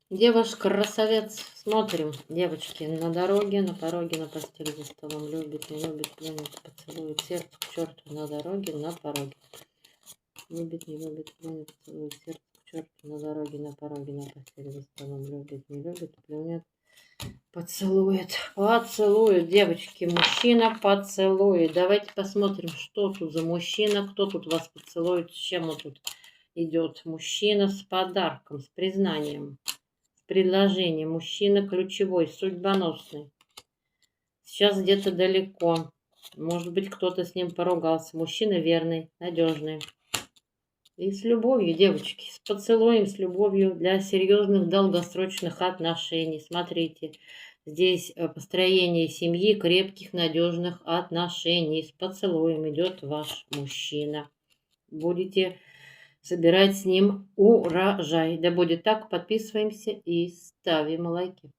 Где ваш красавец? Смотрим, девочки, на дороге, на пороге, на постели, за столом. Любит, не любит, плюнет, поцелует, сердце к черту, на дороге, на пороге. Любит, не любит, плюнет, поцелует, сердце к черту, на дороге, на пороге, на постели, за столом. Любит, не любит, плюнет, поцелует, поцелует, девочки, мужчина поцелует. Давайте посмотрим, что тут за мужчина, кто тут вас поцелует, с чем он тут идет. Мужчина с подарком, с признанием. Предложение. Мужчина ключевой, судьбоносный. Сейчас где-то далеко. Может быть, кто-то с ним поругался. Мужчина верный, надежный. И с любовью, девочки, с поцелуем, с любовью для серьезных долгосрочных отношений. Смотрите, здесь построение семьи, крепких, надежных отношений. С поцелуем идет ваш мужчина. Будете собирать с ним урожай. Да будет так, подписываемся и ставим лайки.